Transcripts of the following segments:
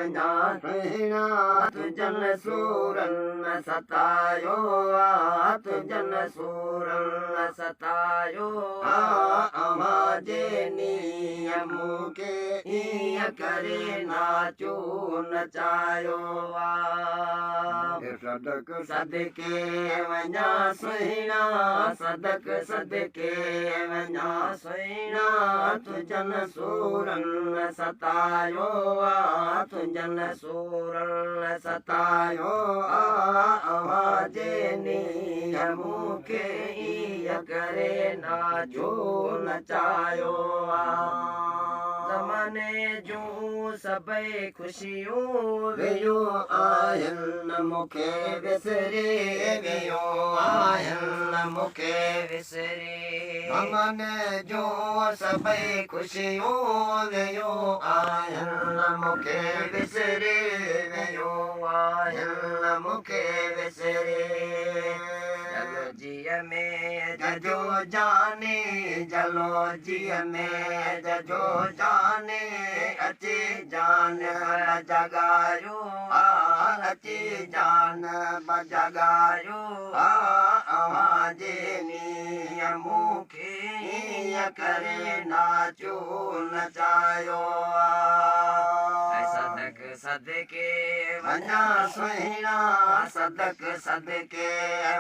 वञा सुहिणा तुंहिंजनि सूरनि सतायो आ तुंहिंजनि सूरनि सतायो अव्हां जे नियम खे ईअं करे नाचो नचायो सदक सदके वञा सुहिणा सदक सदके वञा सुहिणा तुंहिंजनि सूरनि सतायो आ तुंहिंजनि सूरनि सतायो अव्हां जे नियम खे ईअं करे नाचो नचायो ज़माने जूं सभई ख़ुशियूं वियो आहिनि मूंखे विसरे वियो आहिनि मूंखे विसरे ज़माने जूं सभई ख़ुशियूं वियो आहिनि मूंखे विसरे वियो आहिनि मूंखे विसरे जीअ में जजो जाने जलो जीअ में जजो जाने अचे जान जगायो अचे जान जगायो अव्हां जे नियम खे ईअं करे नाचो नचायो सदक सदके वञा सुहिणा सदक सदके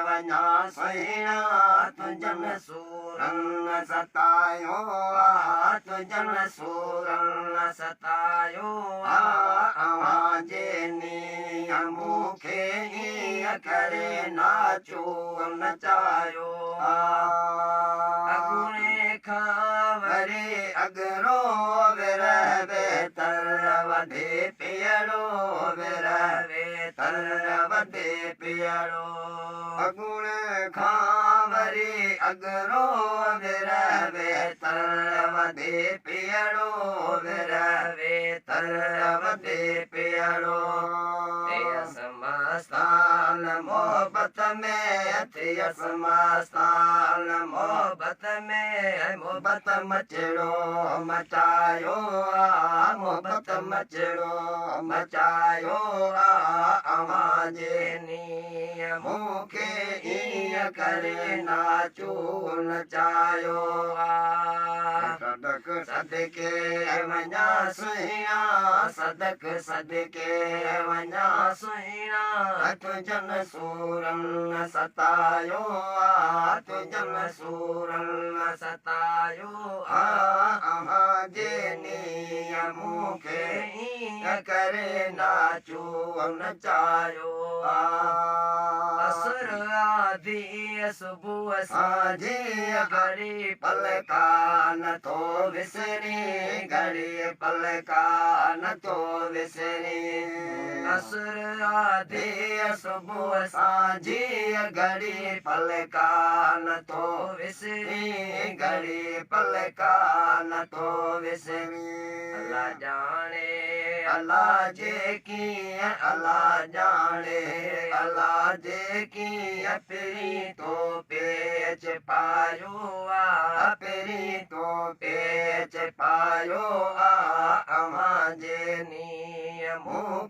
वञा सुहिणा तुंहिंजनि सूरनि सतायो तुंहिंजनि सूरनि सतायो अव्हां जे नियम खे ईअं करे नाचो नचायो अॻुणे खां वरे अॻिरो विरहे तर वधे पीअड़ो विरहे तर वधे पीअड़ो अॻुणे खां वरी अॻिरो विरहे तर वधे पीअड़ो विरहे तर वधे पीअड़ो मस्तान मोहबत में थियस मस्तान मोहबत में मोहबत मचड़ो मचायो मोहबत मचड़ो मचायो अव्हां जे नियम खे ईअं करे नाचो नचायो सदक सदके वञा सुहिणा सदक सदके वञा सुहिणा तुंहिंजनि सूरनि सतायो तुंहिंजनि सूरनि सतायो अव्हां जे नियम खे ईअं करे नाचो नचायो असुर आदि सुबुह साझे घड़ी पलका नथो विसरे घड़ी पलका नथो विसरे असुर आदि सुबुह साझे घड़ी पलका नथो विसरे घड़ी पलका नथो विसरे अल्लाह जाने अल्लाह जे कीअं अल्लाह जाने अल्लाह जे कीअं पहिरीं तो पेच पायो पहिरीं तो पेच पायो अव्हां जे नियम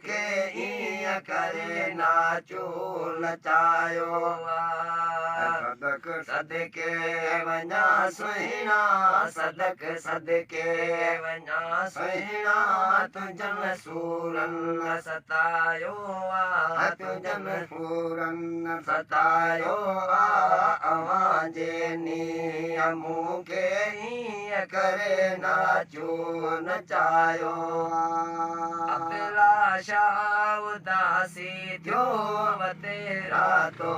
खे ईअं करे नाचो नचायो सदक सदके वञा सुहिणा सदक सदके वञा सुहिणा तुंहिंजनि सूरनि सतायो तुंहिंजनि सूरनि सतायो अव्हां जे नियम खे ईअं करे नाचो नचायो अभिलाषा उदासी थियो तेरा तो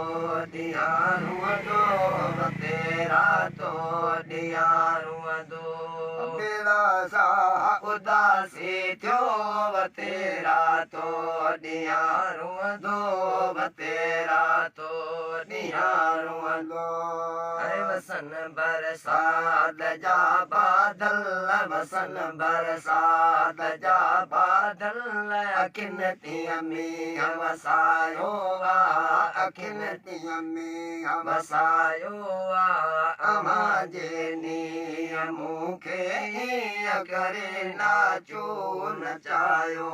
ॾियारूं दो तेरा तो ॾियारूं दो अभिलाषा उदासी थियो तेरा तो ॾियारूं दो तेरा तो ॾियारूं दो वसन बरसात जा बादल वसन बरसात जा बादल अखियुनि तीअं में वसायो अखियुनि तीअं में वसायो अव्हां जे नियम खे ईअं करे नाचो नचायो